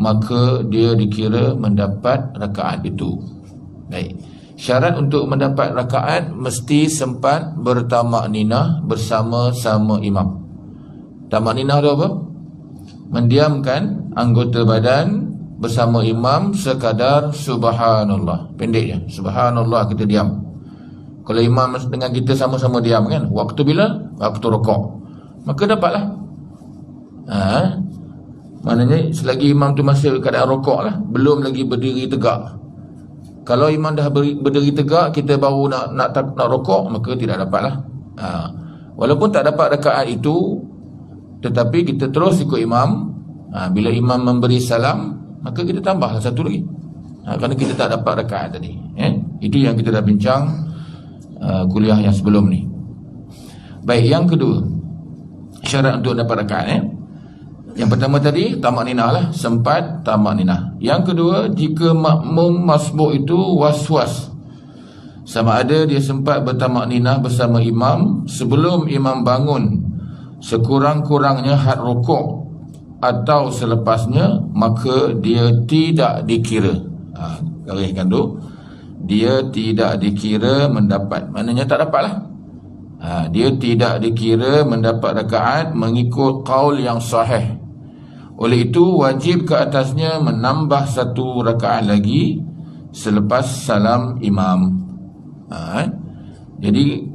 maka dia dikira mendapat rakaat itu. Baik. Syarat untuk mendapat rakaat mesti sempat bertamakninah bersama-sama imam. Tamakninah itu apa? Mendiamkan anggota badan bersama imam sekadar subhanallah. Pendek je, subhanallah kita diam. Kalau imam dengan kita sama-sama diam kan, waktu bila? Waktu rukuk. Maka dapatlah. Maknanya selagi imam tu masih keadaan rukuk lah, belum lagi berdiri tegak. Kalau imam dah berdiri tegak, kita baru nak rukuk, maka tidak dapatlah. Walaupun tak dapat rakaat itu, tetapi kita terus ikut imam. Bila imam memberi salam, maka kita tambahlah satu lagi. Kerana kita tak dapat rakaat tadi. Itu yang kita dah bincang kuliah yang sebelum ni. Baik, yang kedua, syarat untuk dapat rakaat. Yang pertama tadi tamakninah lah, sempat tamakninah. Yang kedua, jika makmum masbuk itu was-was, sama ada dia sempat bertamakninah bersama imam sebelum imam bangun, sekurang-kurangnya had rukuk, atau selepasnya, maka dia tidak dikira. Gariskan tu, dia tidak dikira mendapat. Maknanya tak dapat lah. Dia tidak dikira mendapat rakaat mengikut qaul yang sahih. Oleh itu wajib ke atasnya menambah satu rakaat lagi selepas salam imam. Jadi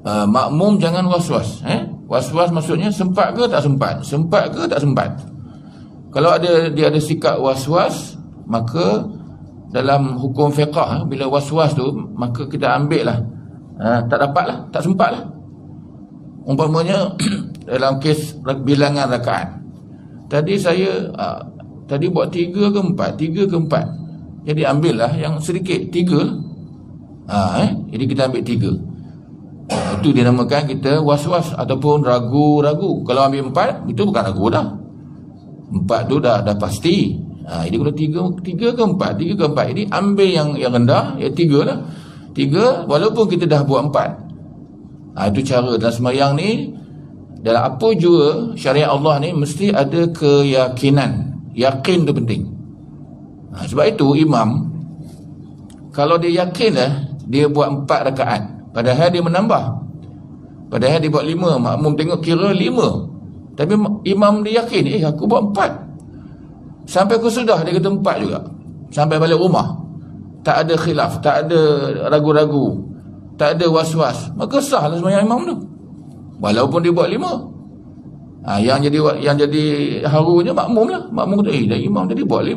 makmum jangan was-was. Was-was maksudnya sempat ke tak sempat, sempat ke tak sempat. Kalau dia ada sikap was-was, maka dalam hukum fiqh, bila was-was tu, maka kita ambil lah, tak dapat lah, tak sempat lah. Umpamanya dalam kes bilangan rakaat, tadi saya tadi buat 3 ke 4, jadi ambillah yang sedikit 3. Jadi kita ambil 3. Itu dinamakan kita was-was ataupun ragu-ragu. Kalau ambil 4, itu bukan ragu dah. 4 tu dah pasti. Jadi kalau 3 ke 4, jadi ambil yang rendah, 3 lah. 3 walaupun kita dah buat 4. Itu cara dalam sembahyang ni. Dalam apa jua syariat Allah ni mesti ada keyakinan. Yakin tu penting. Sebab itu imam, kalau dia yakin lah dia buat 4 rakaat, padahal dia menambah, padahal dia buat 5, makmum tengok kira 5, tapi imam dia yakin, aku buat 4. Sampai ke sudah dia kata 4 juga, sampai balik rumah tak ada khilaf, tak ada ragu-ragu, tak ada was-was, maka sah lah sembahyang imam tu, walaupun dia buat 5. Yang jadi harunya makmum lah. Makmum kata, dah imam tadi buat 5.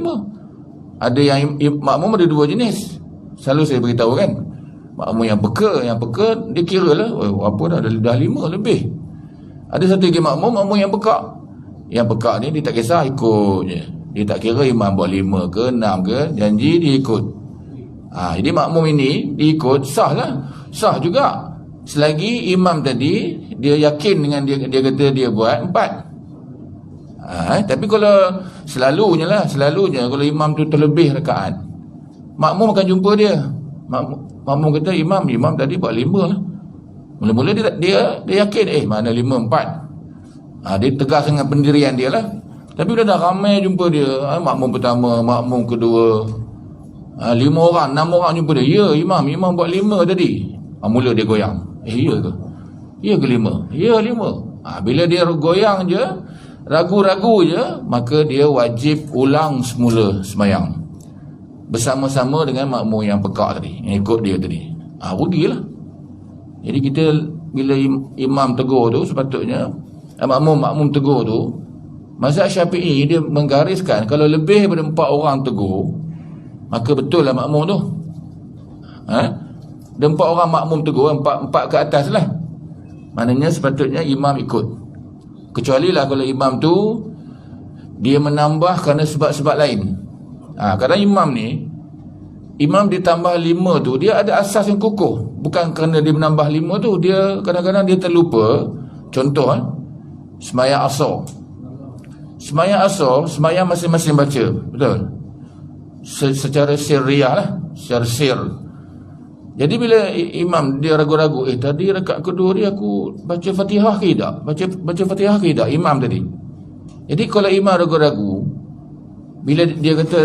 Ada yang makmum ada 2 jenis. Selalu saya beritahu kan, makmum yang peka dia kira lah, apa dah 5 lebih. Ada satu lagi makmum yang peka. Yang peka ni dia tak kisah, ikut je. Dia tak kira imam buat 5 ke 6 ke, janji dia ikut. Jadi makmum ini dia ikut, sah lah. Sah juga selagi imam tadi dia yakin dengan dia kata dia buat 4. Tapi kalau selalunya kalau imam tu terlebih rakaat, makmum akan jumpa dia. Makmum kata imam tadi buat 5 lah. Mula-mula dia yakin, mana 5, 4. Dia tegas dengan pendirian dia lah. Tapi dah ramai jumpa dia, makmum pertama, makmum kedua, 5 orang, 6 orang jumpa dia. Ya imam buat 5 tadi. Mula dia goyang. Ya ke? Ya ke 5? Ya 5. Bila dia goyang je, ragu-ragu je, maka dia wajib ulang semula sembahyang bersama-sama dengan makmum yang peka tadi, yang ikut dia tadi. Rugilah. Jadi kita bila imam tegur tu, sepatutnya makmum tegur tu, mazhab Syafi'i dia menggariskan kalau lebih daripada 4 orang tegur, maka betul lah makmum tu. Ada 4 orang makmum tegur, 4 ke atas lah, maknanya sepatutnya imam ikut. Kecuali lah kalau imam tu dia menambah kerana sebab-sebab lain. Kadang imam ditambah 5 tu, dia ada asas yang kukuh. Bukan kerana dia menambah 5 tu, dia kadang-kadang dia terlupa. Contoh, sembahyang asar. Sembahyang masing-masing baca, betul? Secara sirriyah lah, secara sir. Jadi bila imam dia ragu-ragu, tadi rakaat kedua dia aku baca Fatihah ke tak? Baca Fatihah ke tak imam tadi? Jadi kalau imam ragu-ragu, Bila dia kata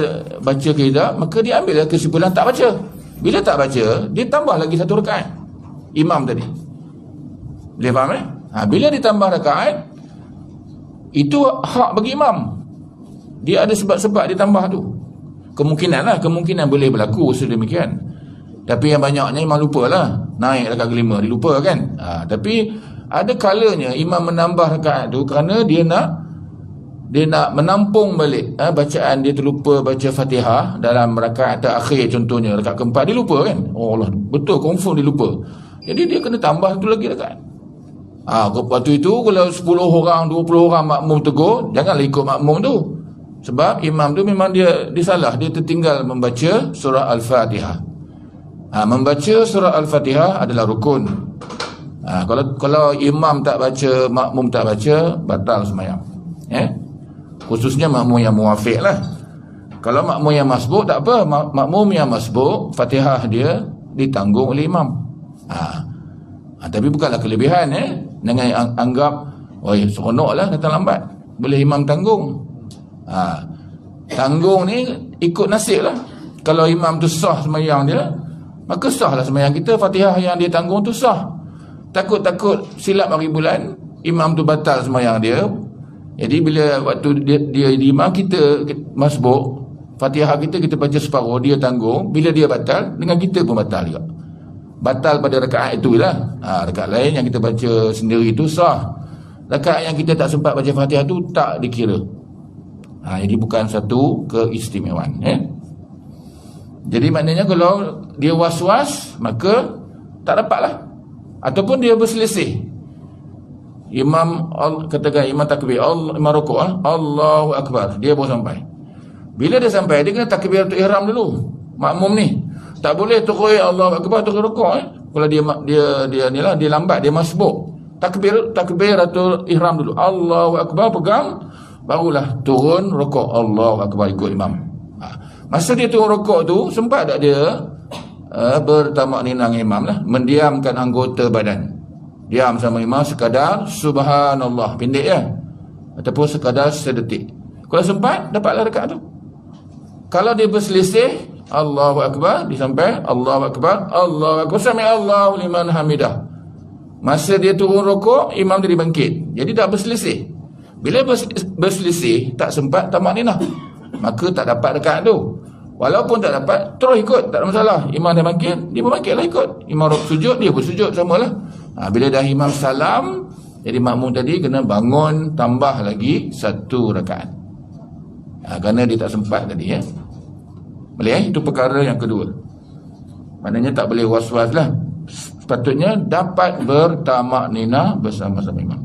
baca ke tidak, maka dia ambil kesimpulan tak baca. Bila tak baca, dia tambah lagi satu rakaat imam tadi. Boleh faham bila ditambah rakaat, itu hak bagi imam. Dia ada sebab-sebab dia tambah tu. Kemungkinan boleh berlaku sedemikian. Tapi yang banyaknya memang lupa lah. Naik rakaat kelima, dia lupa kan. Tapi ada kalanya imam menambah rakaat tu kerana dia nak menampung balik bacaan dia terlupa baca Fatihah dalam rakaat terakhir, contohnya rakaat keempat dia lupa kan. Oh Allah, betul, confirm dia lupa. Jadi dia kena tambah satu lagi rakaat. Waktu itu kalau 10 orang 20 orang makmum tegur, janganlah ikut makmum tu. Sebab imam tu memang dia salah, dia tertinggal membaca surah Al-Fatihah. Membaca surah Al-Fatihah adalah rukun. Kalau imam tak baca, makmum tak baca, batal sembahyang. Khususnya makmum yang muwafiq lah. Kalau makmum yang masbuk tak apa, makmum yang masbuk Fatihah dia ditanggung oleh imam. Tapi bukanlah kelebihan dengan anggap seronok lah datang lambat, boleh imam tanggung. Tanggung ni ikut nasib lah. Kalau imam tu sah sembahyang dia, maka sah lah sembahyang kita. Fatihah yang dia tanggung tu sah. Takut-takut silap hari bulan, imam tu batal sembahyang dia. Jadi bila waktu dia imam, kita masbuk, Fatihah kita baca separuh, dia tanggung. Bila dia batal, dengan kita pun batal juga. Batal pada rakaat itu lah. Rakaat lain yang kita baca sendiri itu sah. Rakaat yang kita tak sempat baca Fatihah tu tak dikira. Jadi bukan satu keistimewaan. Jadi maknanya kalau dia was-was, maka tak dapatlah. Ataupun dia berselisih. Imam katakan imam takbir, imam rukuk, Allahu Akbar, dia baru sampai. Bila dia sampai, dia kena takbiratul ihram dulu. Makmum ni tak boleh terus Allahu Akbar terus rukuk. Kalau dia lambat, dia masbuk. Takbiratul ihram dulu, Allahu Akbar, pegang, barulah turun rukuk, Allahu Akbar, ikut imam. Masa dia turun rukuk tu, sempat tak dia bertamak ninang imam lah, mendiamkan anggota badan. Diam sama imam sekadar subhanallah, pendek ataupun sekadar sedetik. Kalau sempat, dapatlah rakaat tu. Kalau dia berselisih, Allahu Akbar, dia sampai Allahu Akbar, Allahu Akbar, sami Allahu liman hamidah. Masa dia turun rukuk, imam dia bangkit. Jadi tak berselisih. Bila berselisih, tak sempat tamak ninah, maka tak dapat rakaat tu. Walaupun tak dapat, terus ikut, tak ada masalah. Imam dah bangkit, dia pun bangkitlah ikut. Imam sujud, dia pun sujud, samalah. Bila dah imam salam, jadi makmum tadi kena bangun, tambah lagi satu rakaat. Kerana dia tak sempat tadi. Boleh itu perkara yang kedua. Maknanya tak boleh was-was lah. Sepatutnya dapat bertamak ninah bersama-sama imam.